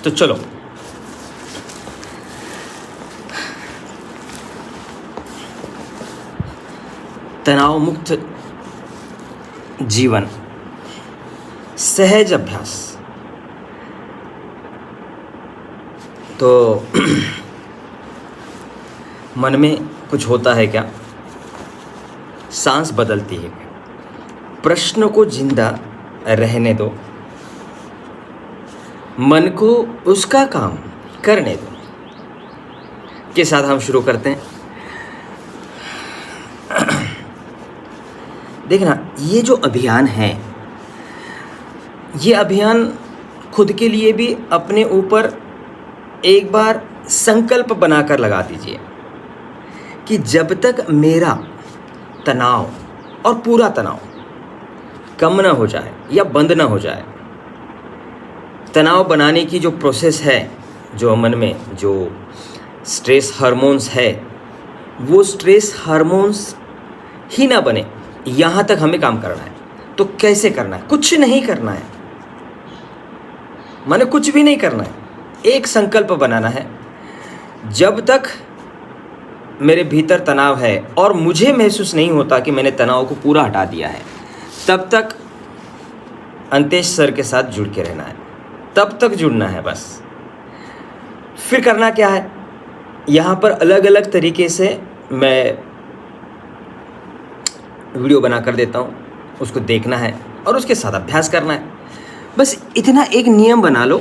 तो चलो, तनाव मुक्त जीवन, सहज अभ्यास। तो मन में कुछ होता है क्या? सांस बदलती है क्या? प्रश्न को जिंदा रहने दो, मन को उसका काम करने दो। के साथ हम शुरू करते हैं। देखना, ये जो अभियान है, ये अभियान खुद के लिए भी अपने ऊपर एक बार संकल्प बनाकर लगा दीजिए कि जब तक मेरा तनाव और पूरा तनाव कम ना हो जाए या बंद ना हो जाए, तनाव बनाने की जो प्रोसेस है, जो मन में जो स्ट्रेस हार्मोन्स है, वो स्ट्रेस हार्मोन्स ही ना बने, यहाँ तक हमें काम करना है। तो कैसे करना है? कुछ नहीं करना है, माने कुछ भी नहीं करना है। एक संकल्प बनाना है, जब तक मेरे भीतर तनाव है और मुझे महसूस नहीं होता कि मैंने तनाव को पूरा हटा दिया है, तब तक अंतेश सर के साथ जुड़ के रहना है, तब तक जुड़ना है बस। फिर करना क्या है? यहाँ पर अलग अलग तरीके से मैं वीडियो बना कर देता हूँ, उसको देखना है और उसके साथ अभ्यास करना है। बस इतना एक नियम बना लो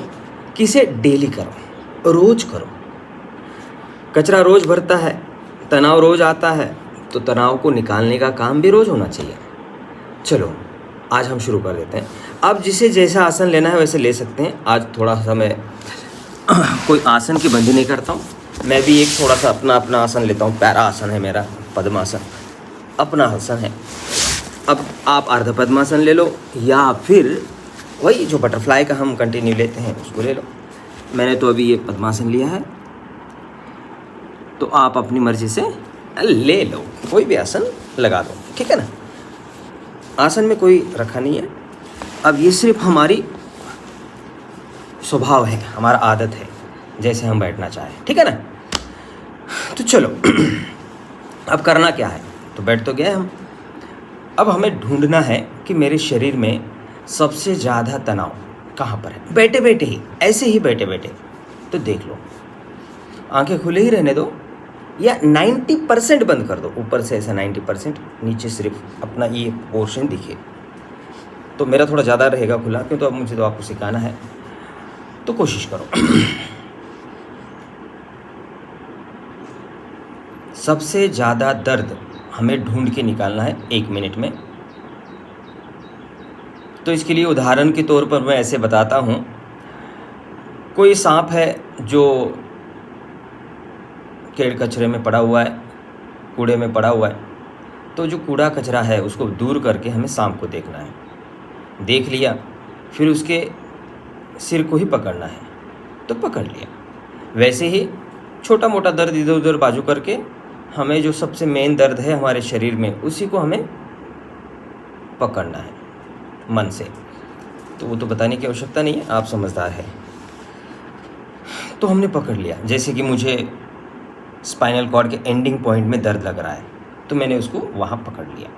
कि इसे डेली करो, रोज करो। कचरा रोज भरता है, तनाव रोज आता है, तो तनाव को निकालने का काम भी रोज होना चाहिए। चलो, आज हम शुरू कर देते हैं। अब जिसे जैसा आसन लेना है वैसे ले सकते हैं। आज थोड़ा सा मैं कोई आसन की बंदी नहीं करता हूँ, मैं भी एक थोड़ा सा अपना आसन लेता हूँ। पैरा आसन है मेरा, पद्मासन अपना आसन है। अब आप अर्ध पद्मासन ले लो, या फिर वही जो बटरफ्लाई का हम कंटिन्यू लेते हैं उसको ले लो। मैंने तो अभी ये पद्मासन लिया है, तो आप अपनी मर्जी से ले लो, कोई भी आसन लगा दो, ठीक है ना। आसन में कोई रखा नहीं है। अब ये सिर्फ हमारी स्वभाव है, हमारा आदत है, जैसे हम बैठना चाहें, ठीक है ना। तो चलो, अब करना क्या है? तो बैठ तो गए हम। अब हमें ढूंढना है कि मेरे शरीर में सबसे ज़्यादा तनाव कहाँ पर है। बैठे बैठे ही, ऐसे ही बैठे बैठे, तो देख लो, आंखें खुले ही रहने दो, या 90% बंद कर दो। ऊपर से ऐसा 90%, नीचे सिर्फ अपना ये पोर्शन दिखे। तो मेरा थोड़ा ज़्यादा रहेगा खुला, क्यों तो अब मुझे तो आपको सिखाना है, तो कोशिश करो। सबसे ज़्यादा दर्द हमें ढूंढ के निकालना है 1 मिनट में। तो इसके लिए उदाहरण के तौर पर मैं ऐसे बताता हूँ। कोई सांप है जो केड़ कचरे में पड़ा हुआ है, कूड़े में पड़ा हुआ है, तो जो कूड़ा कचरा है उसको दूर करके हमें सांप को देखना है। देख लिया, फिर उसके सिर को ही पकड़ना है, तो पकड़ लिया। वैसे ही छोटा मोटा दर्द इधर उधर बाजू करके हमें जो सबसे मेन दर्द है हमारे शरीर में, उसी को हमें पकड़ना है मन से। तो वो तो बताने की आवश्यकता नहीं है, आप समझदार है। तो हमने पकड़ लिया, जैसे कि मुझे स्पाइनल कॉर्ड के एंडिंग पॉइंट में दर्द लग रहा है, तो मैंने उसको वहाँ पकड़ लिया।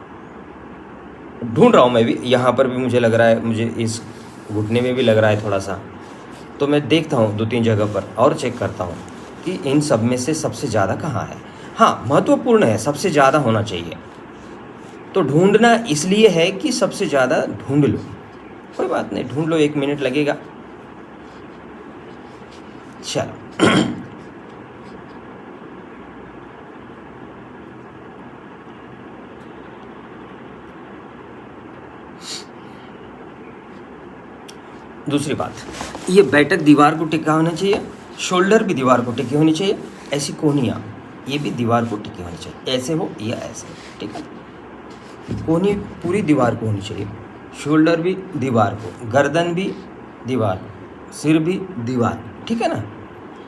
ढूंढ रहा हूँ मैं भी, यहाँ पर भी मुझे लग रहा है, मुझे इस घुटने में भी लग रहा है थोड़ा सा। तो मैं देखता हूँ 2-3 जगह पर और चेक करता हूँ कि इन सब में से सबसे ज़्यादा कहाँ है। हाँ, महत्वपूर्ण है, सबसे ज़्यादा होना चाहिए। तो ढूंढना इसलिए है कि सबसे ज़्यादा ढूंढ लो, कोई बात नहीं, ढूंढ लो, 1 मिनट लगेगा। चलो, दूसरी बात, ये बैठक दीवार को टिका होना चाहिए, शोल्डर भी दीवार को टिकी होनी चाहिए, ऐसी कोहनियाँ ये भी दीवार को टिकी होनी चाहिए, ऐसे हो या ऐसे, ठीक है। कोहनी पूरी दीवार को होनी चाहिए, शोल्डर भी दीवार को, गर्दन भी दीवार, सिर भी दीवार, ठीक है ना।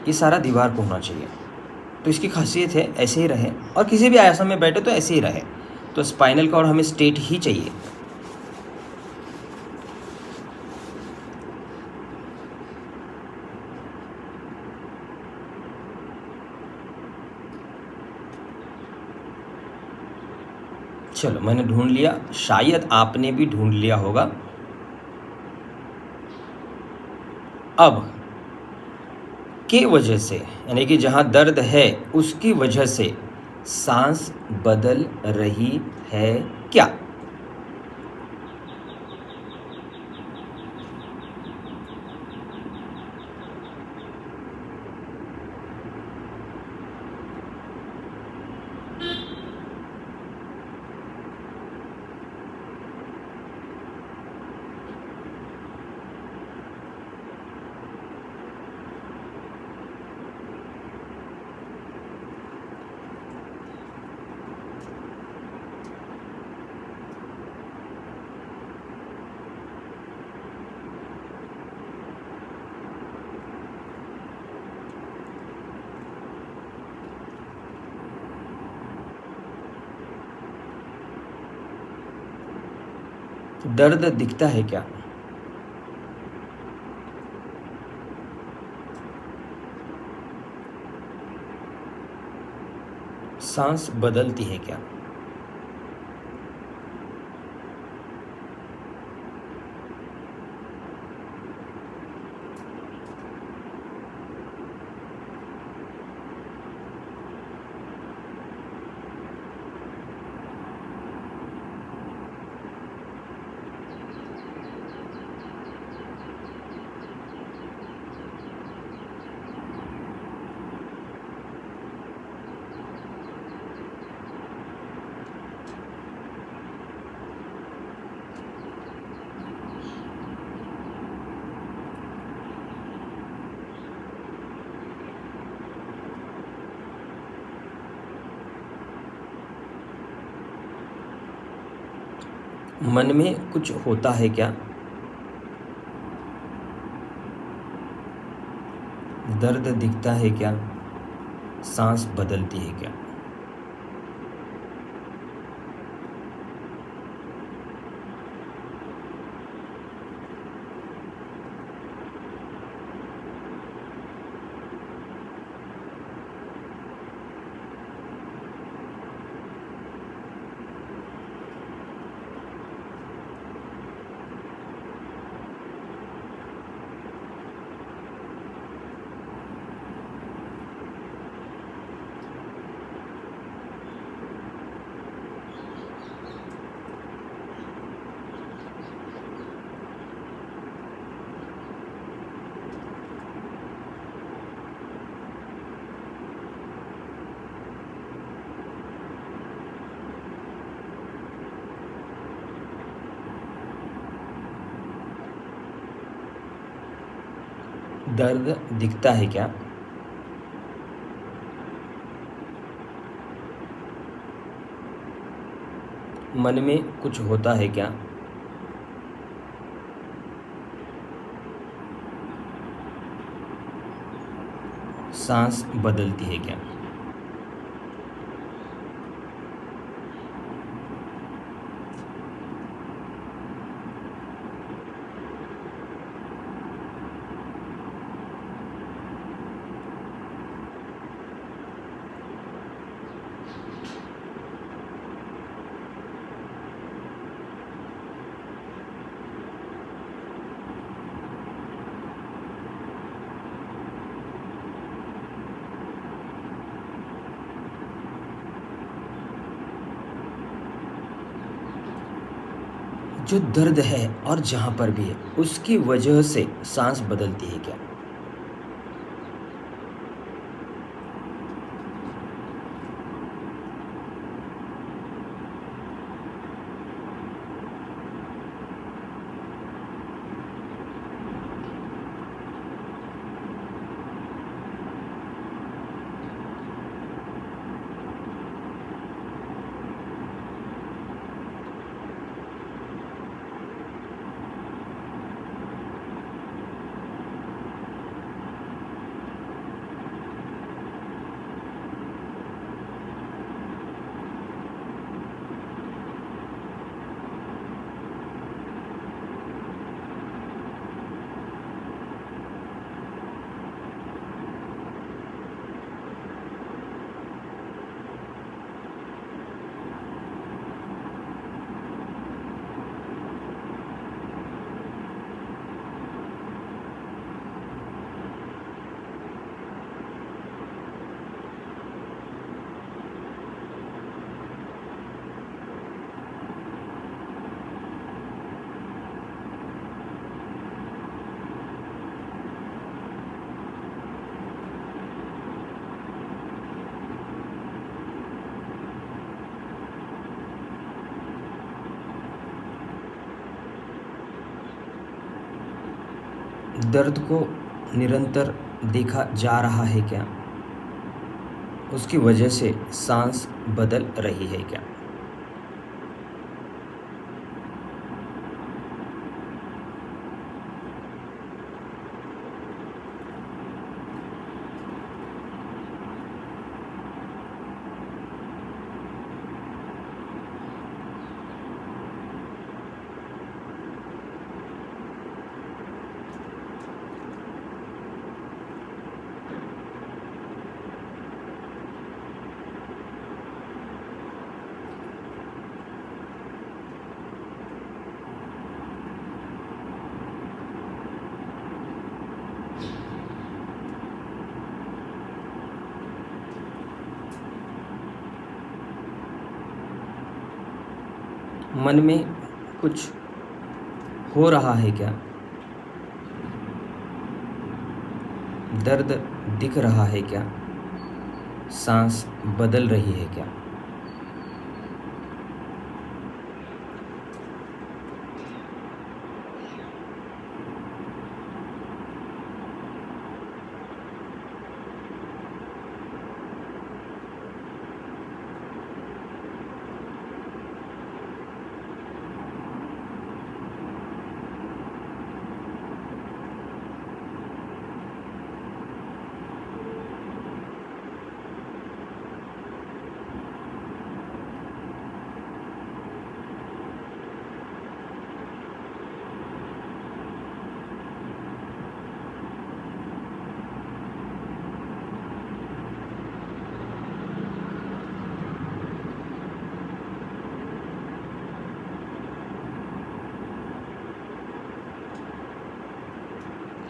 ये सारा दीवार को होना चाहिए। तो इसकी खासियत है ऐसे ही रहे, और किसी भी आसन में बैठे तो ऐसे ही रहे। तो स्पाइनल कॉर्ड हमें स्ट्रेट ही चाहिए। चलो मैंने ढूंढ लिया, शायद आपने भी ढूंढ लिया होगा। अब के वजह से, यानी कि जहाँ दर्द है उसकी वजह से सांस बदल रही है क्या? दर्द दिखता है क्या? सांस बदलती है क्या? मन में कुछ होता है क्या? दर्द दिखता है क्या? सांस बदलती है क्या? दर्द दिखता है क्या? मन में कुछ होता है क्या? सांस बदलती है क्या? जो दर्द है और जहाँ पर भी है उसकी वजह से सांस बदलती है क्या? दर्द को निरंतर देखा जा रहा है क्या? उसकी वजह से सांस बदल रही है क्या? मन में कुछ हो रहा है क्या? दर्द दिख रहा है क्या? सांस बदल रही है क्या?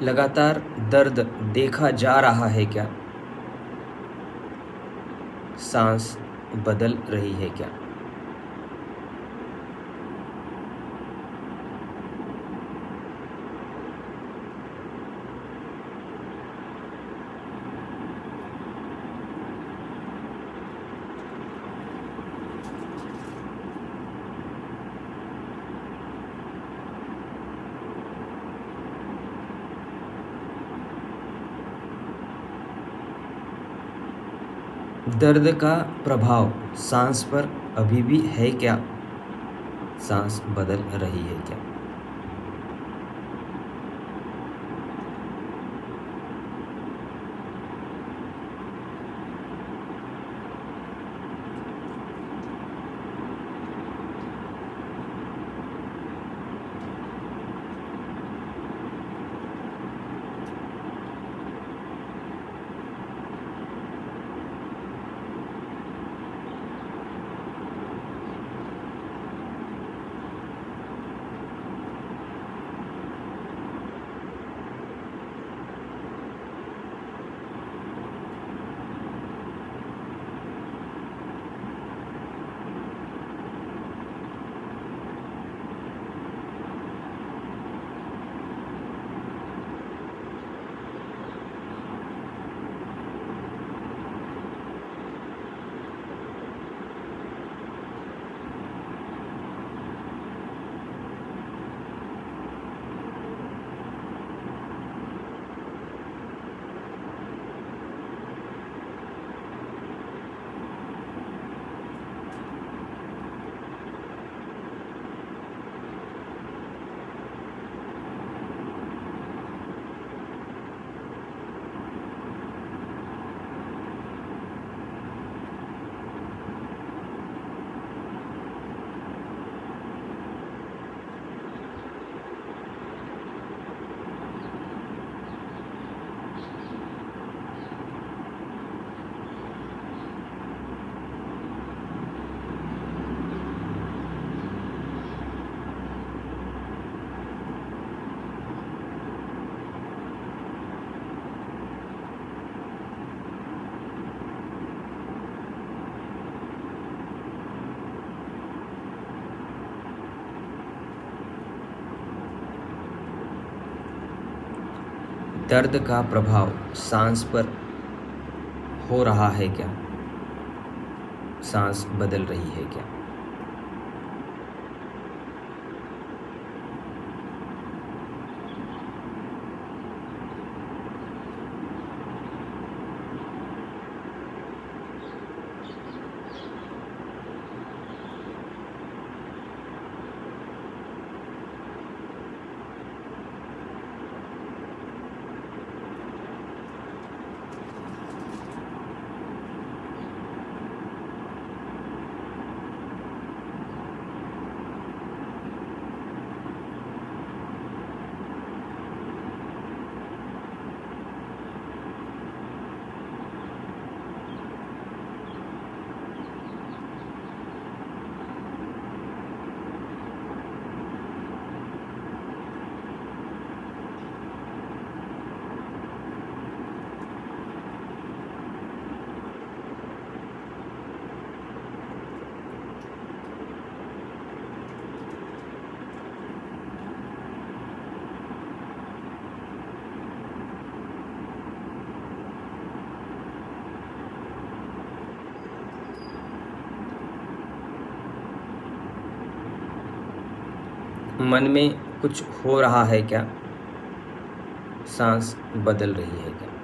लगातार दर्द देखा जा रहा है क्या? सांस बदल रही है क्या? दर्द का प्रभाव सांस पर अभी भी है क्या? सांस बदल रही है क्या? दर्द का प्रभाव सांस पर हो रहा है क्या? सांस बदल रही है क्या? मन में कुछ हो रहा है क्या? सांस बदल रही है क्या?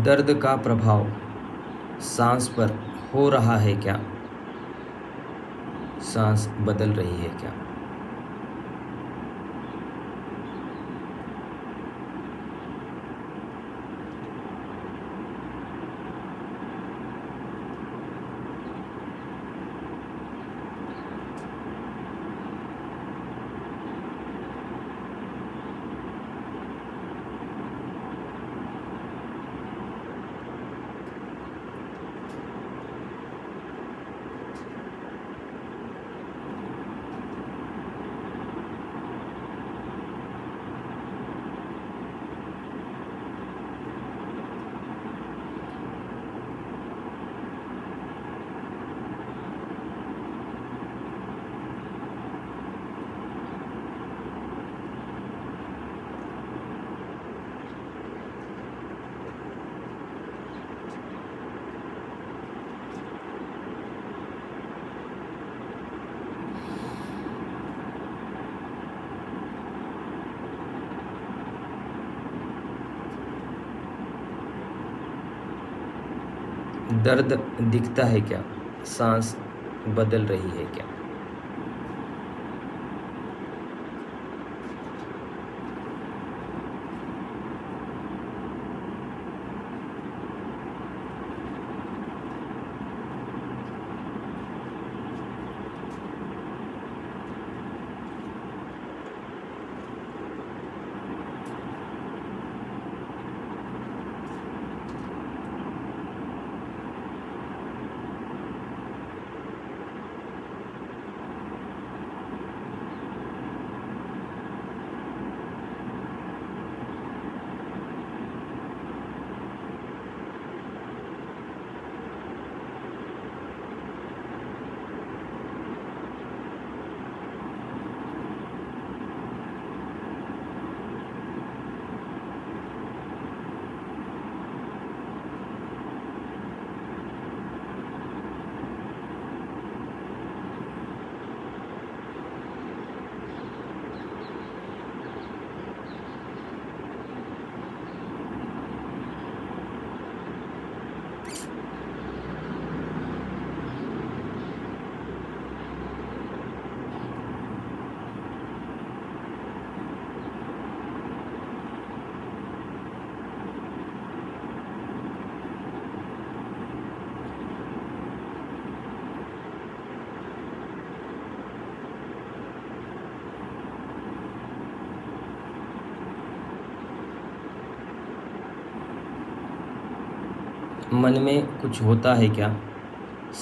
दर्द का प्रभाव सांस पर हो रहा है क्या? सांस बदल रही है क्या? दर्द दिखता है क्या? सांस बदल रही है क्या? मन में कुछ होता है क्या?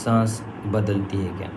सांस बदलती है क्या?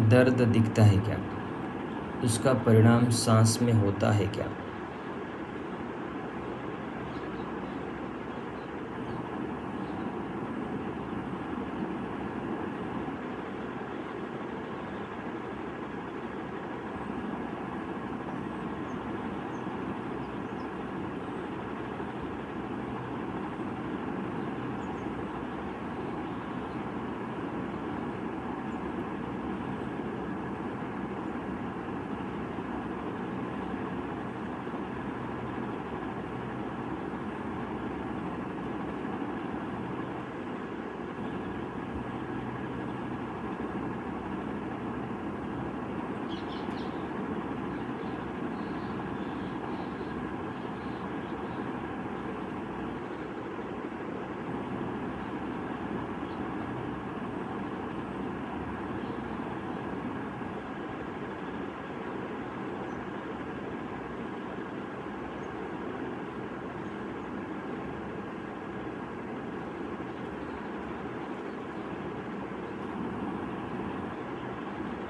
दर्द दिखता है क्या? उसका परिणाम सांस में होता है क्या?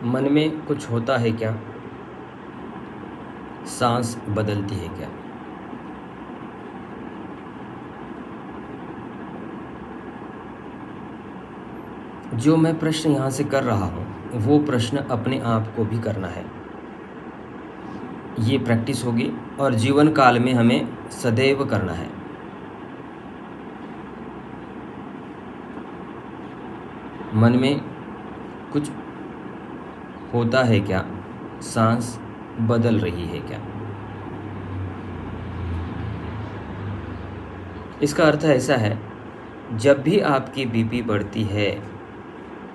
मन में कुछ होता है क्या? सांस बदलती है क्या? जो मैं प्रश्न यहाँ से कर रहा हूँ वो प्रश्न अपने आप को भी करना है। ये प्रैक्टिस होगी और जीवन काल में हमें सदैव करना है। मन में कुछ होता है क्या? सांस बदल रही है क्या? इसका अर्थ ऐसा है, जब भी आपकी बीपी बढ़ती है,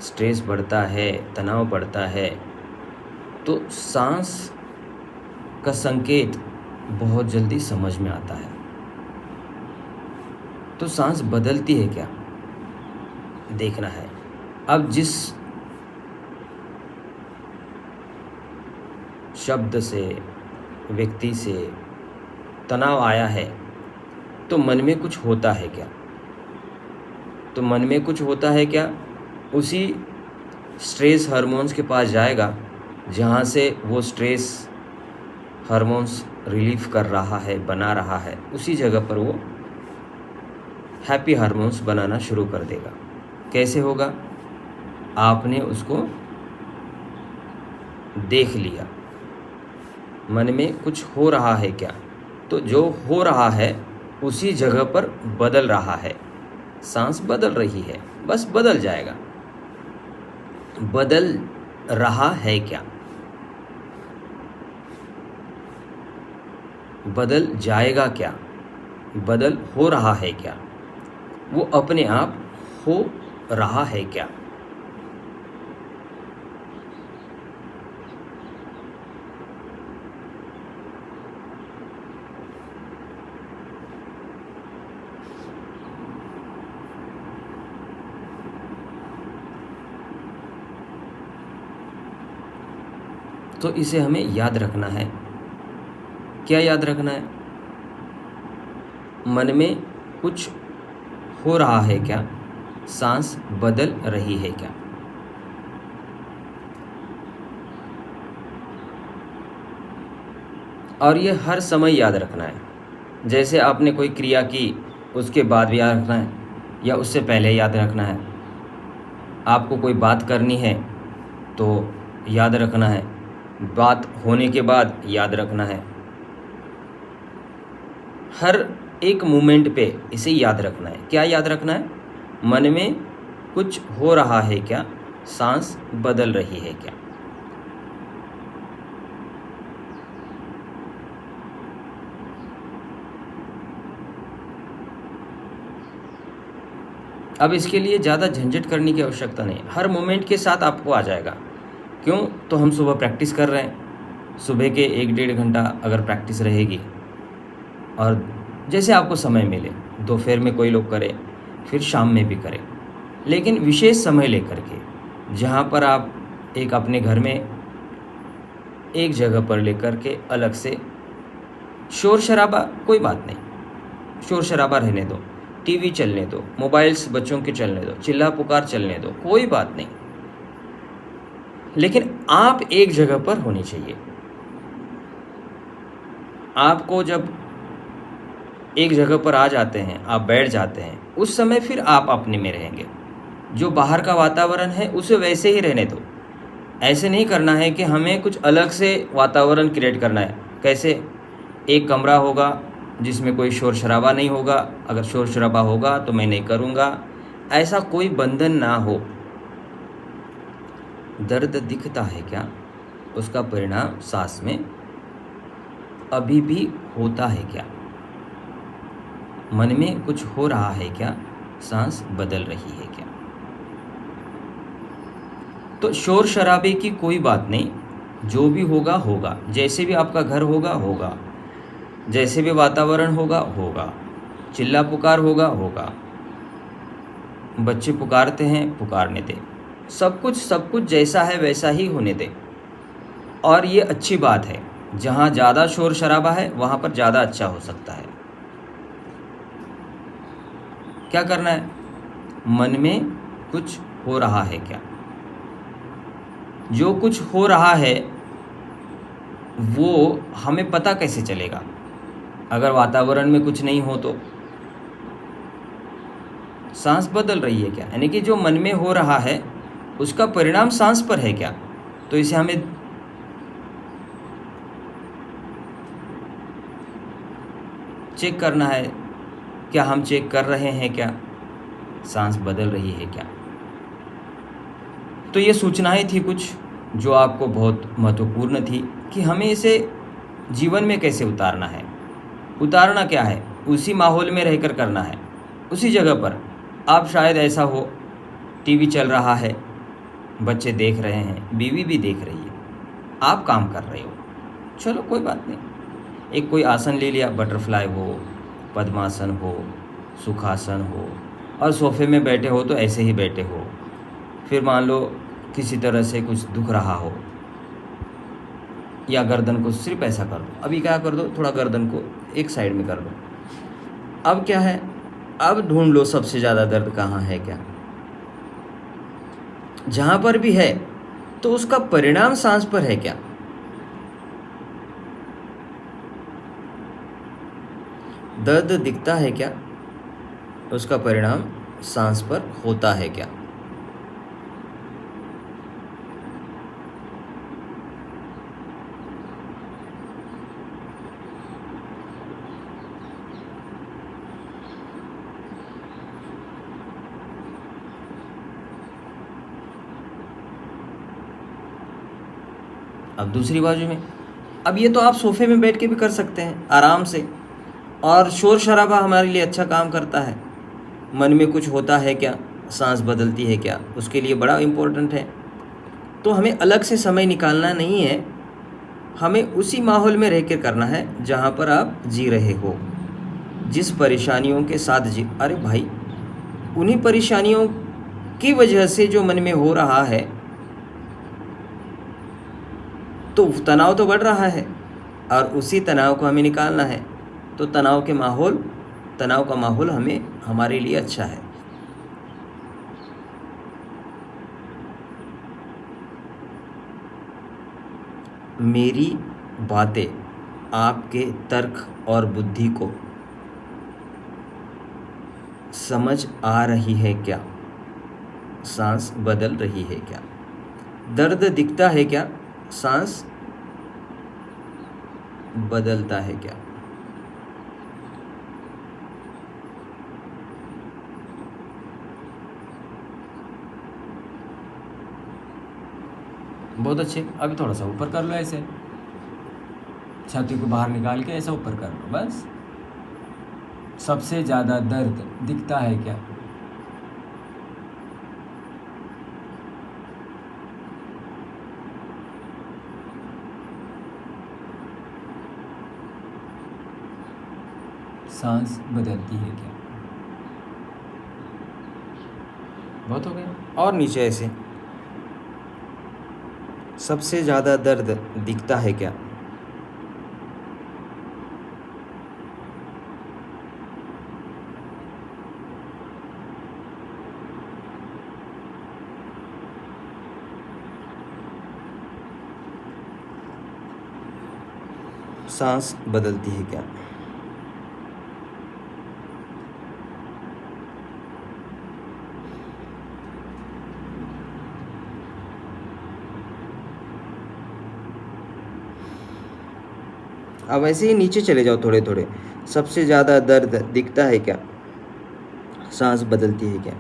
स्ट्रेस बढ़ता है, तनाव बढ़ता है, तो सांस का संकेत बहुत जल्दी समझ में आता है। तो सांस बदलती है क्या, देखना है। अब जिस शब्द से, व्यक्ति से तनाव आया है, तो मन में कुछ होता है क्या? तो मन में कुछ होता है क्या, उसी स्ट्रेस हार्मोन्स के पास जाएगा जहाँ से वो स्ट्रेस हार्मोन्स रिलीफ कर रहा है, बना रहा है। उसी जगह पर वो हैप्पी हार्मोन्स बनाना शुरू कर देगा। कैसे होगा? आपने उसको देख लिया। मन में कुछ हो रहा है क्या, तो जो हो रहा है उसी जगह पर बदल रहा है। सांस बदल रही है, बस बदल जाएगा। बदल रहा है क्या, बदल जाएगा क्या, बदल हो रहा है क्या, वो अपने आप हो रहा है क्या? तो इसे हमें याद रखना है। क्या याद रखना है? मन में कुछ हो रहा है क्या, सांस बदल रही है क्या? और ये हर समय याद रखना है। जैसे आपने कोई क्रिया की, उसके बाद भी याद रखना है, या उससे पहले याद रखना है। आपको कोई बात करनी है तो याद रखना है, बात होने के बाद याद रखना है। हर एक मोमेंट पे इसे याद रखना है। क्या याद रखना है? मन में कुछ हो रहा है क्या, सांस बदल रही है क्या? अब इसके लिए ज़्यादा झंझट करने की आवश्यकता नहीं, हर मोमेंट के साथ आपको आ जाएगा। क्यों? तो हम सुबह प्रैक्टिस कर रहे हैं। सुबह के 1-1.5 घंटा अगर प्रैक्टिस रहेगी, और जैसे आपको समय मिले, दोपहर में कोई लोग करे, फिर शाम में भी करें, लेकिन विशेष समय लेकर के, जहाँ पर आप एक अपने घर में एक जगह पर लेकर के अलग से, शोर शराबा कोई बात नहीं, शोर शराबा रहने दो, टीवी चलने दो, मोबाइल्स बच्चों के चलने दो, चिल्ला पुकार चलने दो, कोई बात नहीं। लेकिन आप एक जगह पर होनी चाहिए। आपको जब एक जगह पर आ जाते हैं, आप बैठ जाते हैं, उस समय फिर आप अपने में रहेंगे। जो बाहर का वातावरण है उसे वैसे ही रहने दो। ऐसे नहीं करना है कि हमें कुछ अलग से वातावरण क्रिएट करना है। कैसे? एक कमरा होगा जिसमें कोई शोर शराबा नहीं होगा, अगर शोर शराबा होगा तो मैं नहीं करूँगा, ऐसा कोई बंधन ना हो। दर्द दिखता है क्या? उसका परिणाम सांस में अभी भी होता है क्या? मन में कुछ हो रहा है क्या? सांस बदल रही है क्या? तो शोर शराबे की कोई बात नहीं, जो भी होगा होगा। जैसे भी आपका घर होगा होगा, जैसे भी वातावरण होगा होगा, चिल्ला पुकार होगा होगा, बच्चे पुकारते हैं पुकारने दे, सब कुछ जैसा है वैसा ही होने दे। और ये अच्छी बात है, जहाँ ज़्यादा शोर शराबा है वहाँ पर ज़्यादा अच्छा हो सकता है। क्या करना है? मन में कुछ हो रहा है क्या? जो कुछ हो रहा है वो हमें पता कैसे चलेगा अगर वातावरण में कुछ नहीं हो तो? सांस बदल रही है क्या, यानी कि जो मन में हो रहा है उसका परिणाम सांस पर है क्या? तो इसे हमें चेक करना है। क्या हम चेक कर रहे हैं क्या सांस बदल रही है क्या? तो ये सूचनाएं थी कुछ जो आपको बहुत महत्वपूर्ण थी कि हमें इसे जीवन में कैसे उतारना है। उतारना क्या है? उसी माहौल में रहकर करना है, उसी जगह पर। आप शायद ऐसा हो, टीवी चल रहा है, बच्चे देख रहे हैं, बीवी भी देख रही है, आप काम कर रहे हो, चलो कोई बात नहीं, एक कोई आसन ले लिया, बटरफ्लाई हो, पद्मासन हो, सुखासन हो, और सोफे में बैठे हो तो ऐसे ही बैठे हो। फिर मान लो किसी तरह से कुछ दुख रहा हो, या गर्दन को सिर्फ ऐसा कर दो। अभी क्या कर दो, थोड़ा गर्दन को एक साइड में कर दो। अब क्या है? अब ढूंढ लो सबसे ज़्यादा दर्द कहाँ है क्या। जहाँ पर भी है तो उसका परिणाम सांस पर है क्या? दर्द दिखता है क्या? उसका परिणाम सांस पर होता है क्या? अब दूसरी बाजू में, अब ये तो आप सोफे में बैठ के भी कर सकते हैं आराम से, और शोर शराबा हमारे लिए अच्छा काम करता है। मन में कुछ होता है क्या, सांस बदलती है क्या, उसके लिए बड़ा इम्पोर्टेंट है। तो हमें अलग से समय निकालना नहीं है, हमें उसी माहौल में रह कर करना है जहाँ पर आप जी रहे हो, जिस परेशानियों के साथ जी। अरे भाई, उन्हीं परेशानियों की वजह से जो मन में हो रहा है तो तनाव तो बढ़ रहा है, और उसी तनाव को हमें निकालना है। तो तनाव का माहौल हमारे लिए अच्छा है। मेरी बातें आपके तर्क और बुद्धि को समझ आ रही है क्या? सांस बदल रही है क्या? दर्द दिखता है क्या? सांस बदलता है क्या? बहुत अच्छे। अभी थोड़ा सा ऊपर कर लो, ऐसे छाती को बाहर निकाल के ऐसा ऊपर कर लो, बस। सबसे ज़्यादा दर्द दिखता है क्या? सांस बदलती है क्या? बहुत हो गया। और नीचे ऐसे, सबसे ज़्यादा दर्द दिखता है क्या? सांस बदलती है क्या? अब ऐसे ही नीचे चले जाओ थोड़े थोड़े। सबसे ज़्यादा दर्द दिखता है क्या? सांस बदलती है क्या?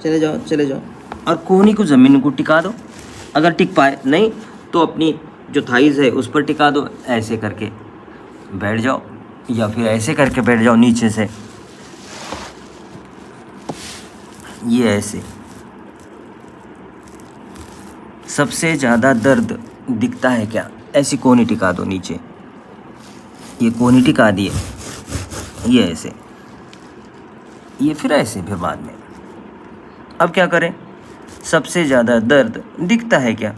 चले जाओ चले जाओ, और कोहनी को ज़मीन को टिका दो। अगर टिक पाए, नहीं तो अपनी जो थाइज है उस पर टिका दो। ऐसे करके बैठ जाओ, या फिर ऐसे करके बैठ जाओ नीचे से, ये ऐसे। सबसे ज़्यादा दर्द दिखता है क्या? ऐसी कोहनी टिका दो नीचे, ये कोहनी टिका दिए, ये ऐसे, ये फिर ऐसे, फिर बाद में। अब क्या करें? सबसे ज़्यादा दर्द दिखता है क्या?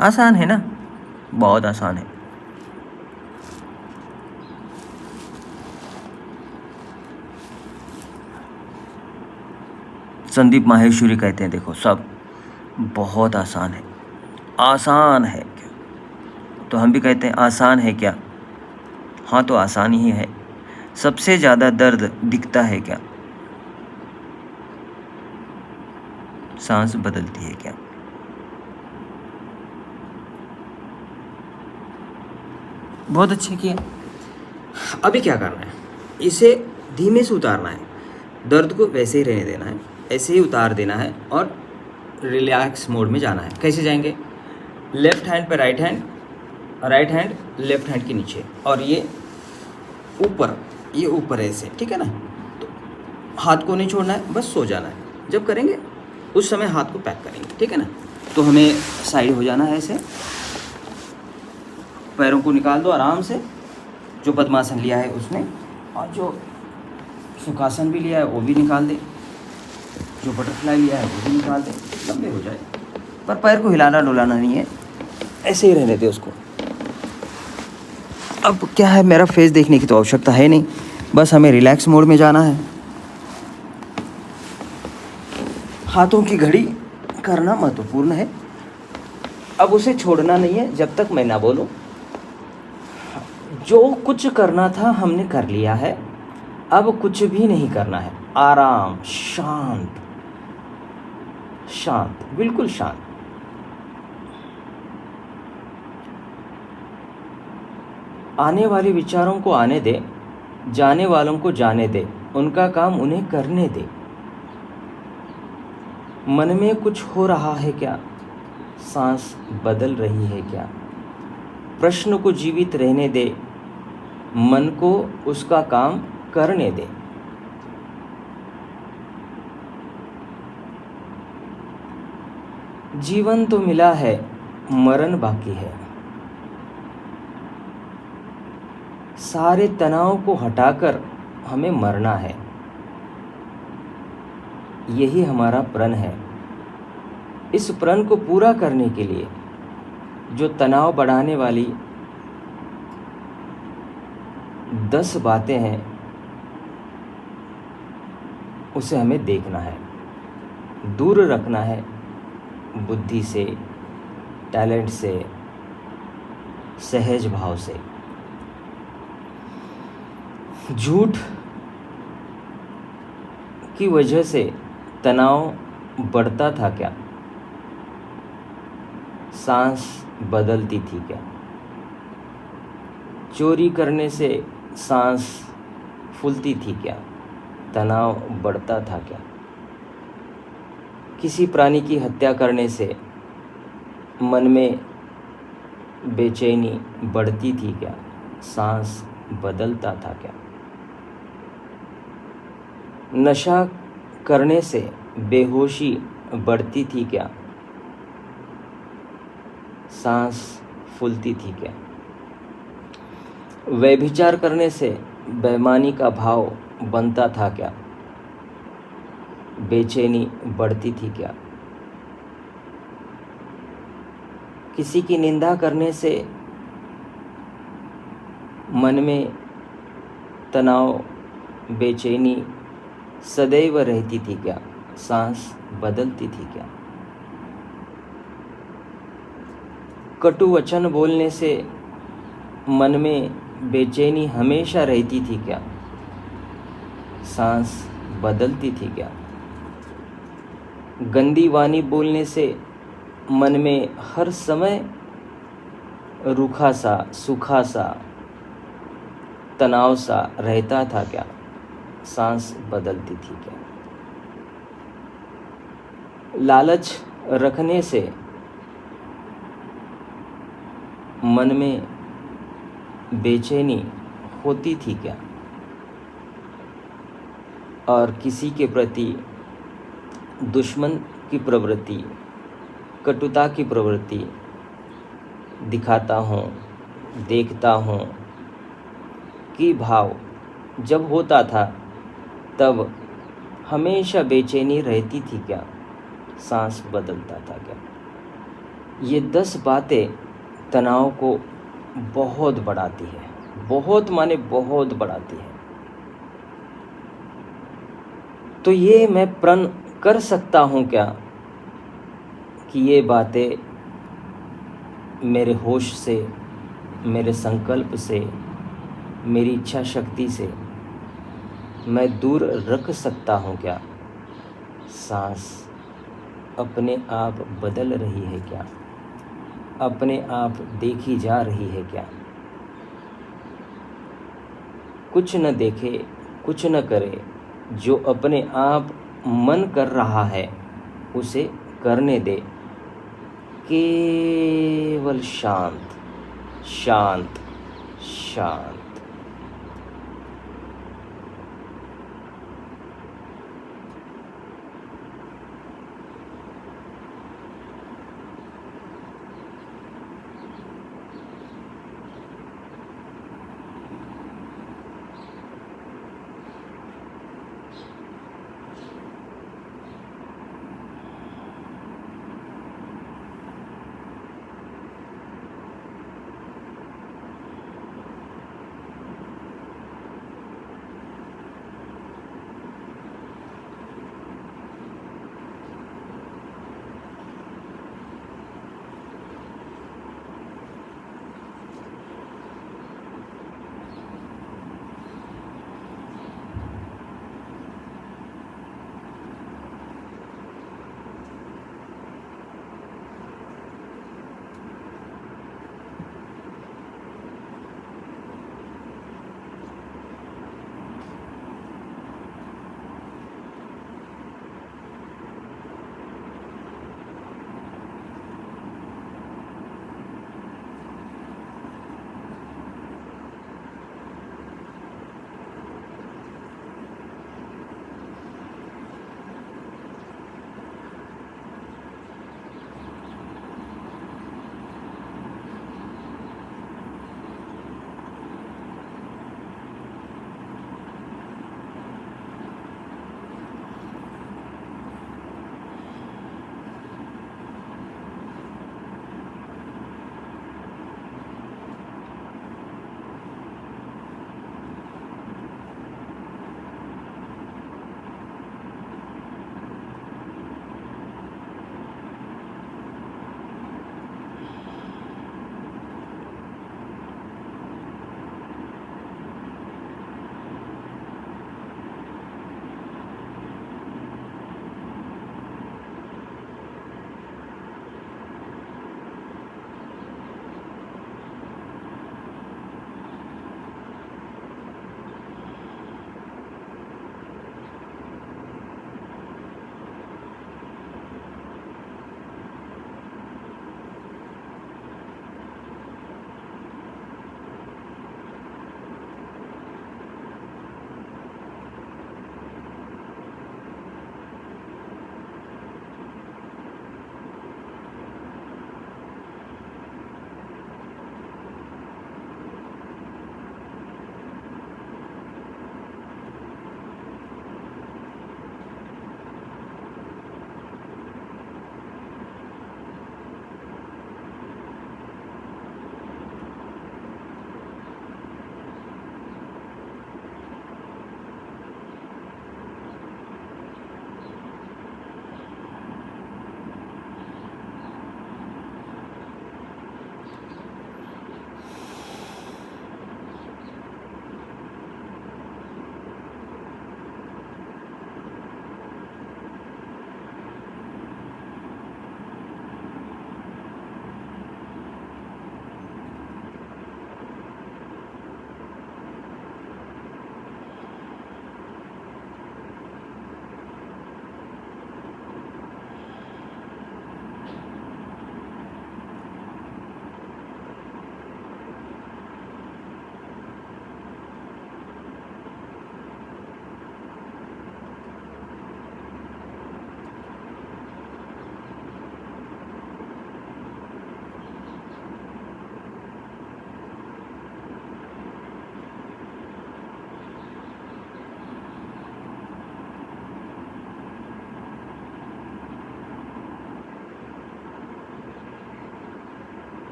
आसान है ना, बहुत आसान है। संदीप माहेश्वरी कहते हैं, देखो सब बहुत आसान है। आसान है क्या? तो हम भी कहते हैं आसान है क्या? हाँ, तो आसान ही है। सबसे ज़्यादा दर्द दिखता है क्या? सांस बदलती है क्या? बहुत अच्छे किए। अभी क्या करना है? इसे धीमे से उतारना है, दर्द को वैसे ही रहने देना है, ऐसे ही उतार देना है और रिलैक्स मोड में जाना है। कैसे जाएंगे? लेफ्ट हैंड पे right hand, right hand left hand के नीचे, और ये ऊपर, ये ऊपर ऐसे, ठीक है ना? तो हाथ को नहीं छोड़ना है, बस सो जाना है। जब करेंगे उस समय हाथ को पैक करेंगे, ठीक है ना? तो हमें साइड हो जाना है ऐसे, पैरों को निकाल दो आराम से, जो पद्मासन लिया है उसने, और जो सुखासन भी लिया है वो भी निकाल दे, जो बटरफ्लाई लिया है वो भी निकाल दे, लंबे हो जाए। पर पैर को हिलाना डुलाना नहीं है, ऐसे ही रहने दे उसको। अब क्या है, मेरा फेस देखने की तो आवश्यकता है नहीं, बस हमें रिलैक्स मोड में जाना है। हाथों की घड़ी करना महत्वपूर्ण है। अब उसे छोड़ना नहीं है जब तक मैं ना बोलूं। जो कुछ करना था हमने कर लिया है, अब कुछ भी नहीं करना है। आराम, शांत, शांत, बिल्कुल शांत। आने वाले विचारों को आने दे, जाने वालों को जाने दे, उनका काम उन्हें करने दे। मन में कुछ हो रहा है क्या? सांस बदल रही है क्या? प्रश्न को जीवित रहने दे, मन को उसका काम करने दे। जीवन तो मिला है, मरण बाकी है। सारे तनाव को हटाकर हमें मरना है, यही हमारा प्रण है। इस प्रण को पूरा करने के लिए जो तनाव बढ़ाने वाली 10 बातें हैं, उसे हमें देखना है, दूर रखना है बुद्धि से, टैलेंट से, सहज भाव से। झूठ की वजह से तनाव बढ़ता था क्या? सांस बदलती थी क्या? चोरी करने से सांस फूलती थी क्या? तनाव बढ़ता था क्या? किसी प्राणी की हत्या करने से मन में बेचैनी बढ़ती थी क्या? सांस बदलता था क्या? नशा करने से बेहोशी बढ़ती थी क्या? सांस फूलती थी क्या? व्यभिचार करने से बेईमानी का भाव बनता था क्या? बेचैनी बढ़ती थी क्या? किसी की निंदा करने से मन में तनाव, बेचैनी सदैव रहती थी क्या? सांस बदलती थी क्या? कटु वचन बोलने से मन में बेचैनी हमेशा रहती थी क्या? सांस बदलती थी क्या? गंदी वाणी बोलने से मन में हर समय रूखा सा, सूखा सा, तनाव सा रहता था क्या? सांस बदलती थी क्या? लालच रखने से मन में बेचैनी होती थी क्या? और किसी के प्रति दुश्मन की प्रवृत्ति, कटुता की प्रवृत्ति दिखाता हूँ, देखता हूँ कि भाव जब होता था तब हमेशा बेचैनी रहती थी क्या? सांस बदलता था क्या? ये 10 बातें तनाव को बहुत बढ़ाती है, बहुत माने बहुत बढ़ाती है। तो ये मैं प्रण कर सकता हूँ क्या कि ये बातें मेरे होश से, मेरे संकल्प से, मेरी इच्छा शक्ति से मैं दूर रख सकता हूँ क्या? सांस अपने आप बदल रही है क्या? अपने आप देखी जा रही है क्या? कुछ न देखे, कुछ न करे, जो अपने आप मन कर रहा है उसे करने दे। केवल शांत, शांत, शांत।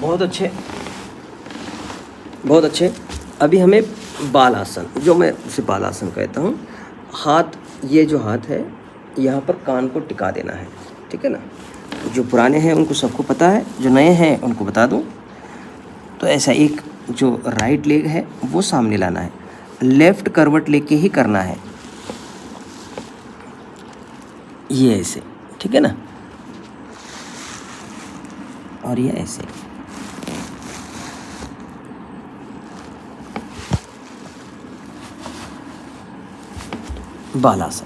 बहुत अच्छे, बहुत अच्छे। अभी हमें बाल आसन, जो मैं उसे बाल आसन कहता हूँ, हाथ, ये जो हाथ है यहाँ पर कान को टिका देना है, ठीक है ना। जो पुराने हैं उनको सबको पता है, जो नए हैं उनको बता दूँ। तो ऐसा एक जो राइट लेग है वो सामने लाना है, लेफ़्ट करवट लेके ही करना है, ये ऐसे, ठीक है ना, और ये ऐसे। बालासन।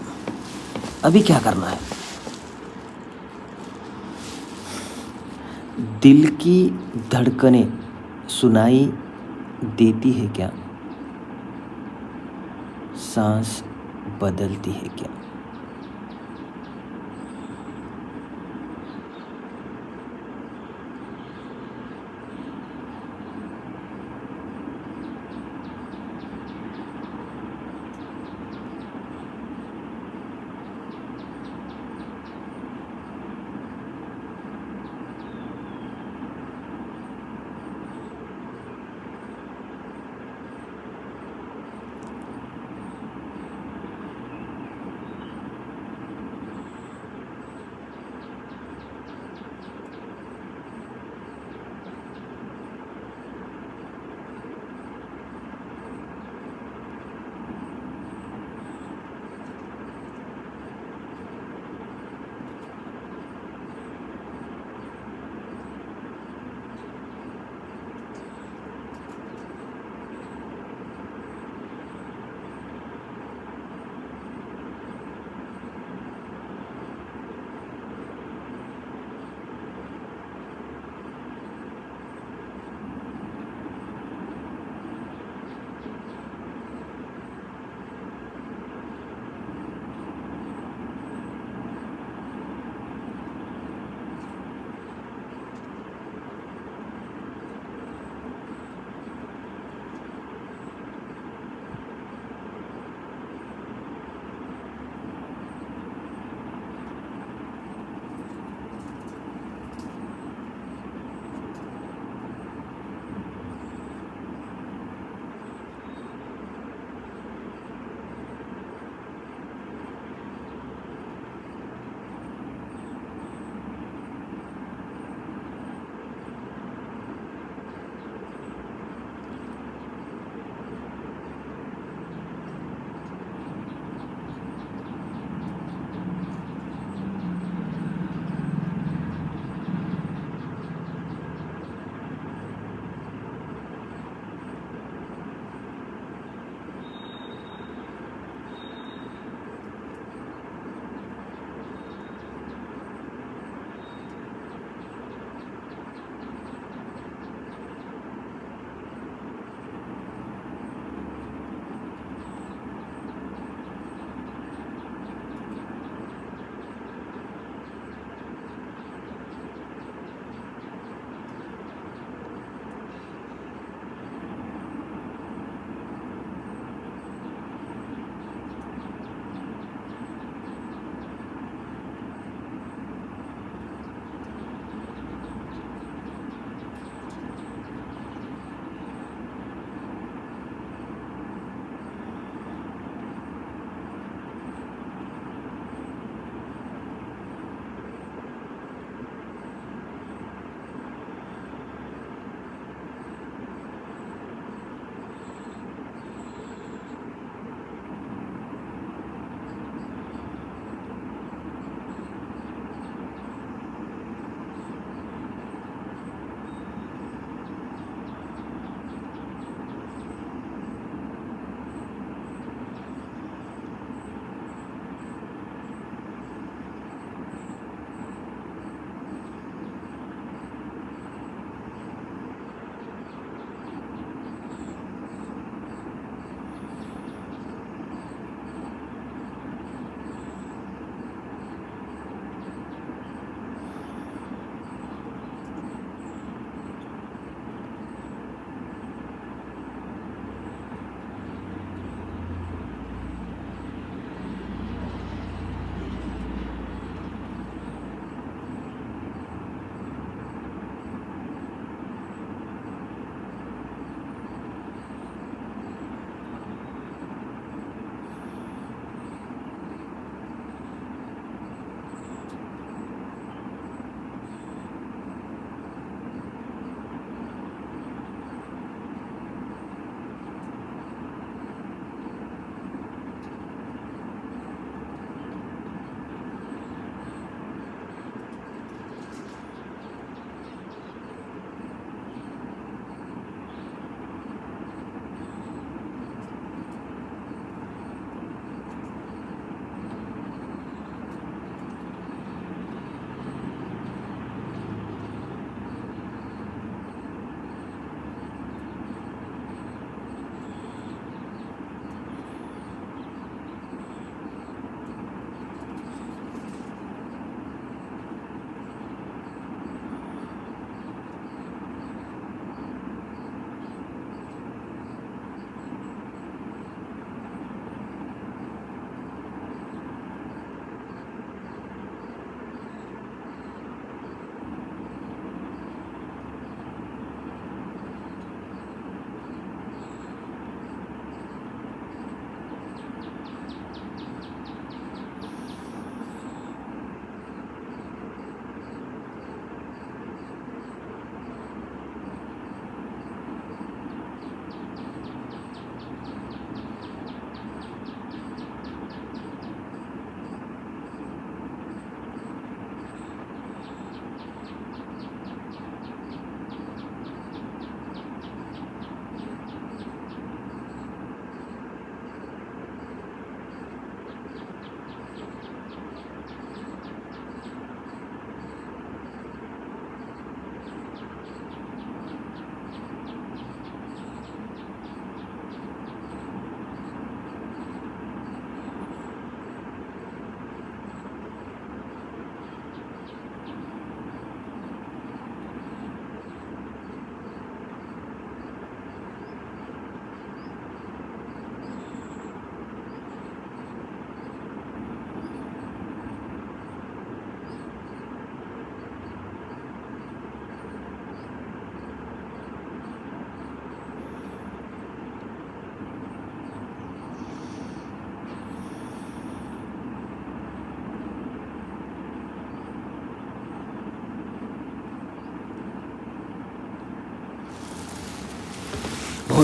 अभी क्या करना है, दिल की धड़कनें सुनाई देती है क्या, सांस बदलती है क्या।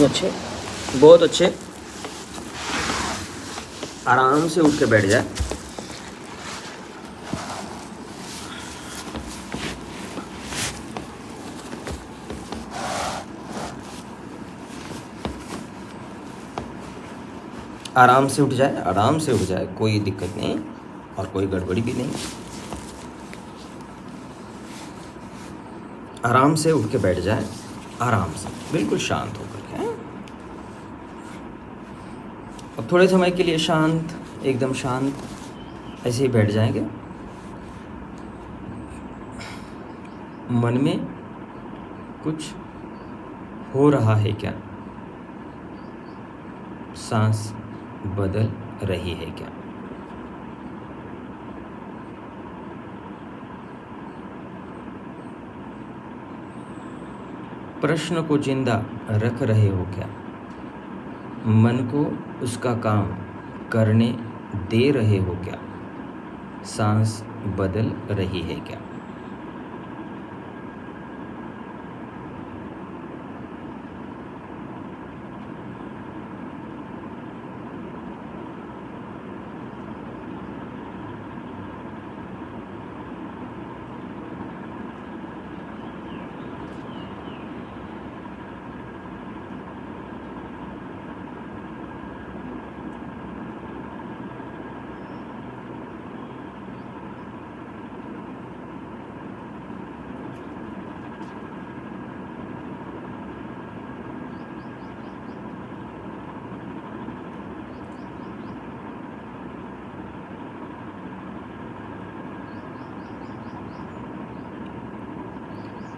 अच्छे, बहुत अच्छे। आराम से उठ के बैठ जाए। आराम से उठ जाए, आराम से उठ जाए, कोई दिक्कत नहीं और कोई गड़बड़ी भी नहीं। आराम से उठ के बैठ जाए, आराम से, बिल्कुल शांत होकर के। अब थोड़े समय के लिए शांत, एकदम शांत ऐसे ही बैठ जाएंगे। मन में कुछ हो रहा है क्या? सांस बदल रही है क्या? प्रश्न को जिंदा रख रहे हो क्या? मन को उसका काम करने दे रहे हो क्या? सांस बदल रही है क्या?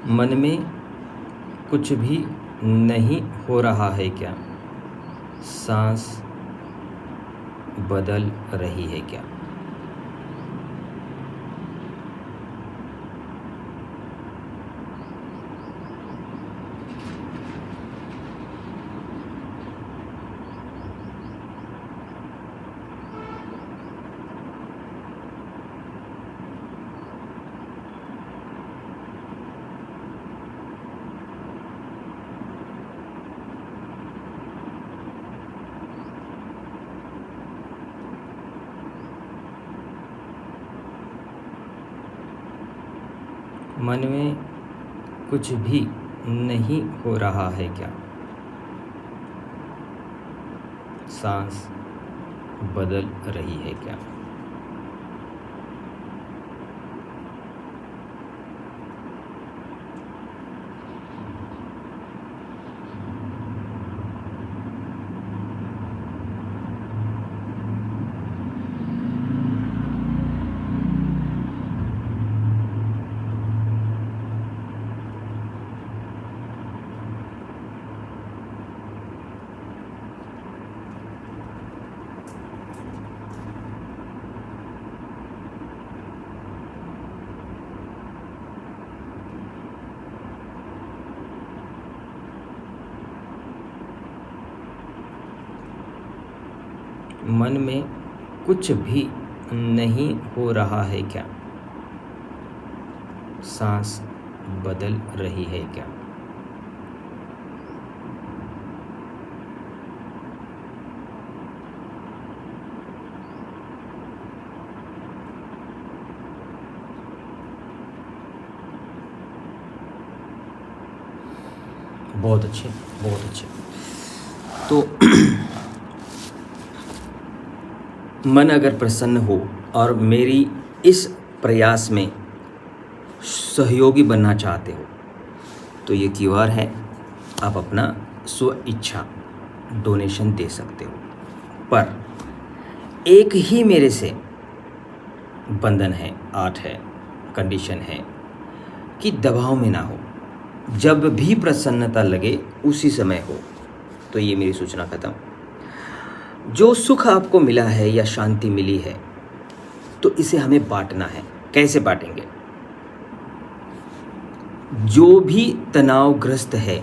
मन में कुछ भी नहीं हो रहा है क्या? सांस बदल रही है क्या? मन में कुछ भी नहीं हो रहा है क्या? सांस बदल रही है क्या? मन में कुछ भी नहीं हो रहा है क्या? सांस बदल रही है क्या? बहुत अच्छे, बहुत अच्छे। तो मन अगर प्रसन्न हो और मेरी इस प्रयास में सहयोगी बनना चाहते हो तो ये क्यूआर है, आप अपना स्व इच्छा डोनेशन दे सकते हो। पर एक ही मेरे से बंधन है, आठ है, कंडीशन है कि दबाव में ना हो, जब भी प्रसन्नता लगे उसी समय हो। तो ये मेरी सूचना खत्म। जो सुख आपको मिला है या शांति मिली है तो इसे हमें बांटना है। कैसे बांटेंगे? जो भी तनावग्रस्त है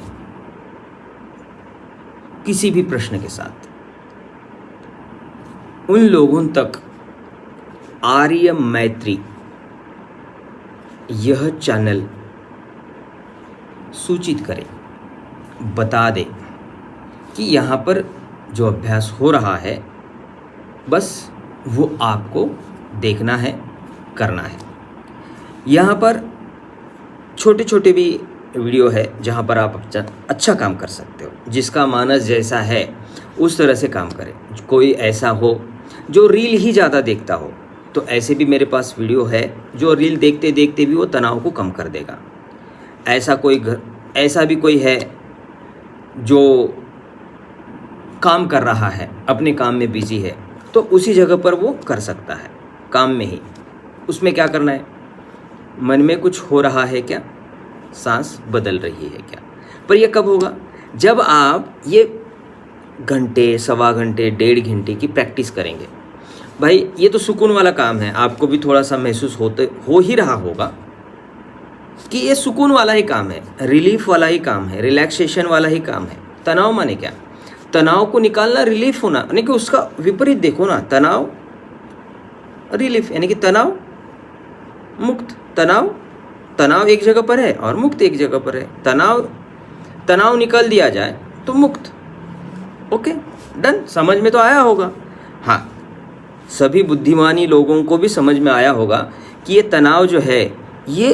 किसी भी प्रश्न के साथ, उन लोगों तक आर्य मैत्री यह चैनल सूचित करे, बता दे कि यहाँ पर जो अभ्यास हो रहा है बस वो आपको देखना है, करना है। यहाँ पर छोटे छोटे भी वीडियो है जहाँ पर आप अच्छा काम कर सकते हो। जिसका मानस जैसा है उस तरह से काम करें। कोई ऐसा हो जो रील ही ज़्यादा देखता हो, तो ऐसे भी मेरे पास वीडियो है जो रील देखते देखते भी वो तनाव को कम कर देगा। ऐसा भी कोई है जो काम कर रहा है, अपने काम में बिजी है, तो उसी जगह पर वो कर सकता है, काम में ही। उसमें क्या करना है, मन में कुछ हो रहा है क्या, सांस बदल रही है क्या। पर यह कब होगा, जब आप ये घंटे, सवा घंटे, 1.5 घंटे की प्रैक्टिस करेंगे। भाई ये तो सुकून वाला काम है, आपको भी थोड़ा सा महसूस हो ही रहा होगा कि ये सुकून वाला ही काम है, रिलीफ वाला ही काम है, रिलैक्सेशन वाला ही काम है। तनाव माने क्या, तनाव को निकालना, रिलीफ होना, यानी कि उसका विपरीत देखो ना, तनाव रिलीफ, यानी कि तनाव मुक्त। तनाव एक जगह पर है और मुक्त एक जगह पर है। तनाव निकाल दिया जाए तो मुक्त। ओके डन, समझ में तो आया होगा। हाँ, सभी बुद्धिमानी लोगों को भी समझ में आया होगा कि ये तनाव जो है, ये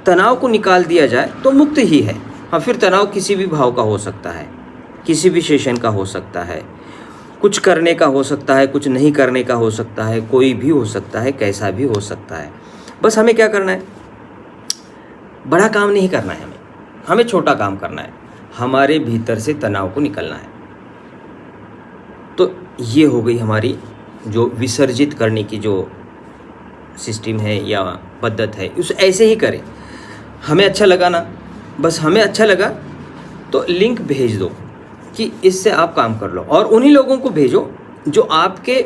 तनाव को निकाल दिया जाए तो मुक्त ही है। हाँ, फिर तनाव किसी भी भाव का हो सकता है, किसी भी सेशन का हो सकता है, कुछ करने का हो सकता है, कुछ नहीं करने का हो सकता है, कोई भी हो सकता है, कैसा भी हो सकता है। बस हमें क्या करना है, बड़ा काम नहीं करना है, हमें छोटा काम करना है, हमारे भीतर से तनाव को निकलना है। तो ये हो गई हमारी जो विसर्जित करने की जो सिस्टम है या पद्धत है, उस ऐसे ही करें। हमें अच्छा लगा ना, बस हमें अच्छा लगा तो लिंक भेज दो कि इससे आप काम कर लो, और उन्हीं लोगों को भेजो जो आपके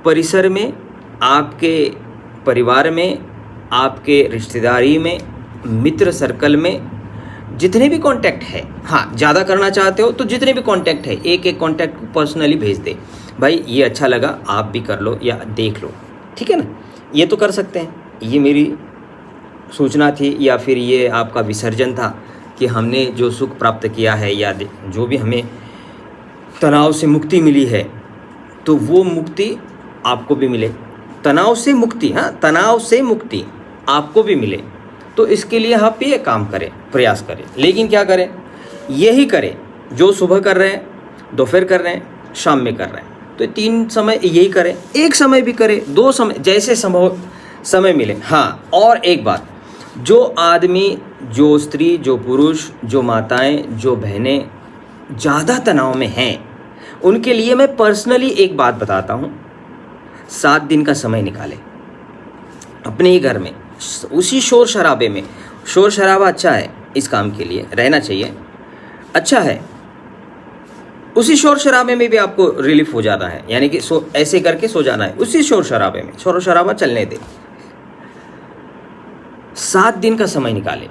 परिसर में, आपके परिवार में, आपके रिश्तेदारी में, मित्र सर्कल में जितने भी कांटेक्ट है। हाँ, ज़्यादा करना चाहते हो तो जितने भी कांटेक्ट है, एक एक कांटेक्ट को पर्सनली भेज दे, भाई ये अच्छा लगा, आप भी कर लो या देख लो, ठीक है ना। ये तो कर सकते हैं, ये मेरी सूचना थी, या फिर ये आपका विसर्जन था कि हमने जो सुख प्राप्त किया है या जो भी हमें तनाव से मुक्ति मिली है, तो वो मुक्ति आपको भी मिले। तनाव से मुक्ति, हाँ, तनाव से मुक्ति आपको भी मिले। तो इसके लिए आप ये काम करें, प्रयास करें। लेकिन क्या करें, यही करें जो सुबह कर रहे हैं, दोपहर कर रहे हैं, शाम में कर रहे हैं। तो 3 समय यही करें, एक समय भी करें, 2 समय, जैसे संभव समय मिले। हाँ, और एक बात, जो आदमी, जो स्त्री, जो पुरुष, जो माताएं, जो बहनें ज़्यादा तनाव में हैं, उनके लिए मैं पर्सनली एक बात बताता हूँ। 7 दिन का समय निकालें अपने ही घर में, उसी शोर शराबे में। शोर शराबा अच्छा है, इस काम के लिए रहना चाहिए, अच्छा है। उसी शोर शराबे में भी आपको रिलीफ हो जाना है, यानी कि ऐसे करके सो जाना है उसी शोर शराबे में, शोर शराबा चलने दे। 7 दिन का समय निकाले।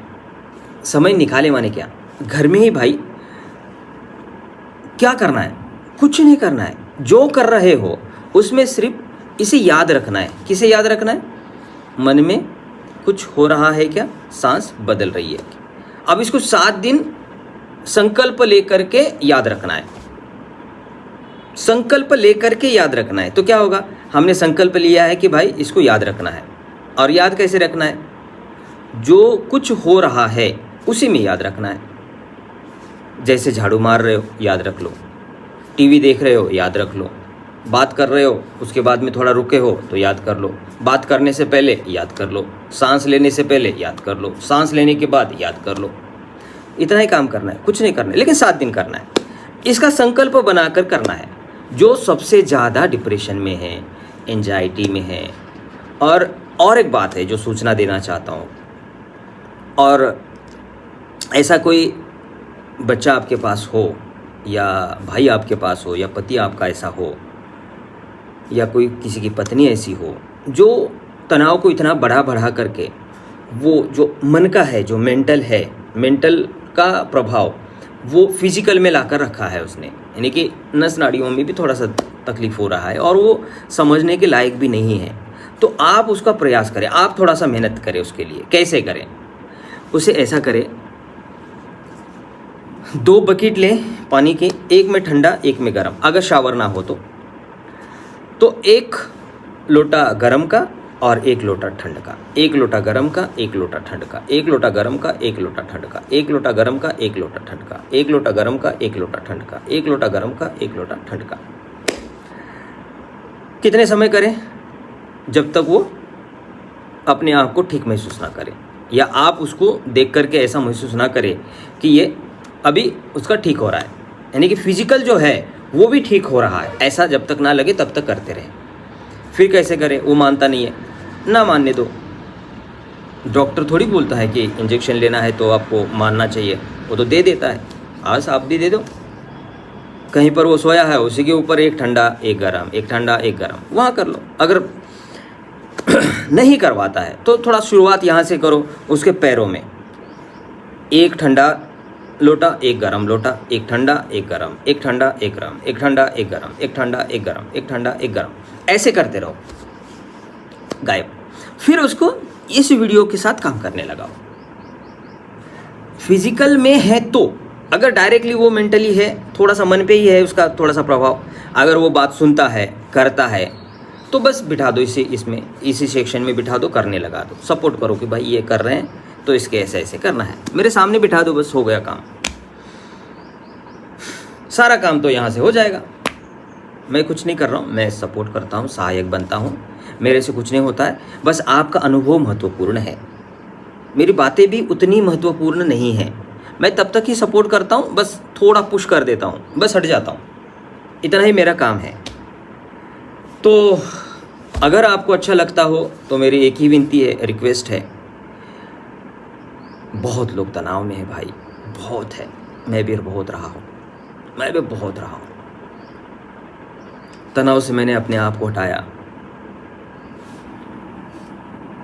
समय निकाले माने क्या, घर में ही भाई क्या करना है, कुछ नहीं करना है। जो कर रहे हो उसमें सिर्फ इसे याद रखना है। किसे याद रखना है, मन में कुछ हो रहा है क्या, सांस बदल रही है। अब इसको 7 दिन संकल्प लेकर के याद रखना है, संकल्प लेकर के याद रखना है। तो क्या होगा, हमने संकल्प लिया है कि भाई इसको याद रखना है। और याद कैसे रखना है, जो कुछ हो रहा है उसी में याद रखना है। जैसे झाड़ू मार रहे हो, याद रख लो। टीवी देख रहे हो, याद रख लो। बात कर रहे हो, उसके बाद में थोड़ा रुके हो तो याद कर लो। बात करने से पहले याद कर लो, सांस लेने से पहले याद कर लो, सांस लेने के बाद याद कर लो। इतना ही काम करना है, कुछ नहीं करना है, लेकिन 7 दिन करना है। इसका संकल्प बनाकर करना है। जो सबसे ज़्यादा डिप्रेशन में है, एंजाइटी में है। और एक बात है जो सूचना देना चाहता हूँ, और ऐसा कोई बच्चा आपके पास हो, या भाई आपके पास हो, या पति आपका ऐसा हो, या कोई किसी की पत्नी ऐसी हो जो तनाव को इतना बढ़ा करके, वो जो मन का है, जो मेंटल है, मेंटल का प्रभाव वो फिजिकल में लाकर रखा है उसने, यानी कि नस नाड़ियों में भी थोड़ा सा तकलीफ हो रहा है और वो समझने के लायक भी नहीं है। तो आप उसका प्रयास करें, आप थोड़ा सा मेहनत करें उसके लिए। कैसे करें, उसे ऐसा करें, 2 बकेट लें पानी के, एक में ठंडा एक में गर्म, अगर शावर ना हो तो 1 लोटा गर्म का और 1 लोटा ठंड का, 1 लोटा गर्म का 1 लोटा ठंड का, 1 लोटा गर्म का 1 लोटा ठंड का, 1 लोटा गर्म का 1 लोटा ठंड का, 1 लोटा गर्म का 1 लोटा ठंड का, 1 लोटा गर्म का 1 लोटा ठंड का। कितने समय करें? जब तक वो अपने आप को ठीक महसूस ना करे, या आप उसको देख करके ऐसा महसूस ना करें कि ये अभी उसका ठीक हो रहा है, यानी कि फिजिकल जो है वो भी ठीक हो रहा है, ऐसा जब तक ना लगे तब तक करते रहे। फिर कैसे करें? वो मानता नहीं है, ना मानने दो। डॉक्टर थोड़ी बोलता है कि इंजेक्शन लेना है तो आपको मानना चाहिए, वो तो दे देता है। आज आप भी दे दो, कहीं पर वो सोया है उसी के ऊपर 1 ठंडा 1 गरम, 1 ठंडा 1 गरम, वहाँ कर लो। अगर नहीं करवाता है तो थोड़ा शुरुआत यहाँ से करो, उसके पैरों में 1 ठंडा लोटा 1 गरम लोटा, 1 ठंडा 1 गरम, 1 ठंडा 1 गरम, 1 ठंडा 1 गरम, 1 ठंडा 1 गरम, 1 ठंडा 1 गरम, ऐसे करते रहो, गायब। फिर उसको इस वीडियो के साथ काम करने लगाओ। फिजिकल में है तो, अगर डायरेक्टली वो मेंटली है, थोड़ा सा मन पे ही है उसका थोड़ा सा प्रभाव, अगर वो बात सुनता है करता है तो बस बिठा दो इसी सेक्शन में बिठा दो, करने लगा दो, सपोर्ट करो कि भाई ये कर रहे हैं तो इसके ऐसे ऐसे करना है, मेरे सामने बिठा दो, बस हो गया काम। सारा काम तो यहाँ से हो जाएगा। मैं कुछ नहीं कर रहा हूँ, मैं सपोर्ट करता हूँ, सहायक बनता हूँ, मेरे से कुछ नहीं होता है, बस आपका अनुभव महत्वपूर्ण है, मेरी बातें भी उतनी महत्वपूर्ण नहीं है। मैं तब तक ही सपोर्ट करता हूँ, बस थोड़ा पुश कर देता हूँ, बस हट जाता हूँ, इतना ही मेरा काम है। तो अगर आपको अच्छा लगता हो तो मेरी एक ही विनती है, रिक्वेस्ट है, बहुत लोग तनाव में है भाई, बहुत है, मैं भी बहुत रहा हूँ, तनाव से मैंने अपने आप को हटाया।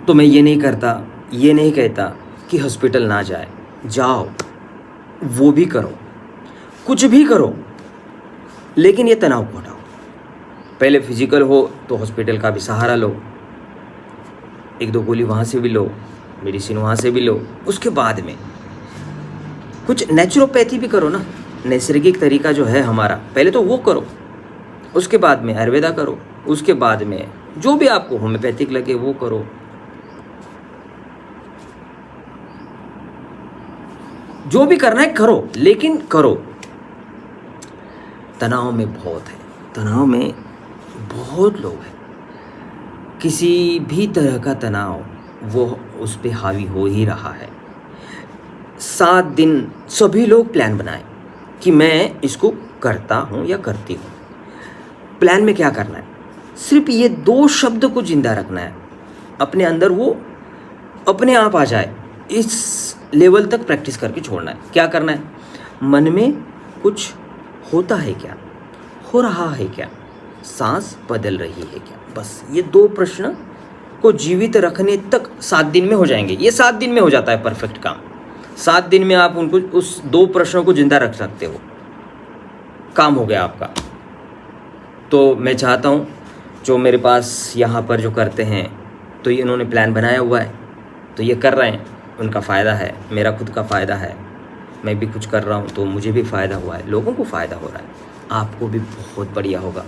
तो मैं ये नहीं करता, ये नहीं कहता कि हॉस्पिटल ना जाए, जाओ, वो भी करो, कुछ भी करो, लेकिन ये तनाव को हटाओ। पहले फिजिकल हो तो हॉस्पिटल का भी सहारा लो, 1-2 गोली वहाँ से भी लो, मेडिसिन वहाँ से भी लो, उसके बाद में कुछ नेचुरोपैथी भी करो ना, नैसर्गिक तरीका जो है हमारा, पहले तो वो करो, उसके बाद में आयुर्वेदा करो, उसके बाद में जो भी आपको होम्योपैथिक लगे वो करो। जो भी करना है करो, लेकिन करो। तनाव में बहुत है, तनाव में बहुत लोग हैं, किसी भी तरह का तनाव वो उस पे हावी हो ही रहा है। 7 दिन सभी लोग प्लान बनाएं कि मैं इसको करता हूँ या करती हूँ। प्लान में क्या करना है? सिर्फ ये 2 शब्द को जिंदा रखना है, अपने अंदर वो अपने आप आ जाए, इस लेवल तक प्रैक्टिस करके छोड़ना है। क्या करना है? मन में कुछ होता है क्या, हो रहा है क्या, सांस बदल रही है क्या, बस ये 2 प्रश्न को जीवित रखने तक 7 दिन में हो जाएंगे। ये 7 दिन में हो जाता है परफेक्ट काम। 7 दिन में आप उनको उस 2 प्रश्नों को जिंदा रख सकते हो, काम हो गया आपका। तो मैं चाहता हूँ जो मेरे पास यहाँ पर जो करते हैं, तो ये इन्होंने प्लान बनाया हुआ है तो ये कर रहे हैं, उनका फ़ायदा है, मेरा खुद का फ़ायदा है, मैं भी कुछ कर रहा हूँ तो मुझे भी फ़ायदा हुआ है, लोगों को फ़ायदा हो रहा है, आपको भी बहुत बढ़िया होगा।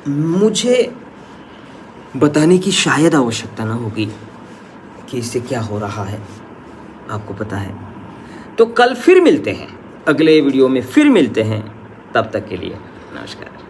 मुझे बताने की शायद आवश्यकता ना होगी कि इससे क्या हो रहा है, आपको पता है। तो कल फिर मिलते हैं, अगले वीडियो में फिर मिलते हैं, तब तक के लिए नमस्कार।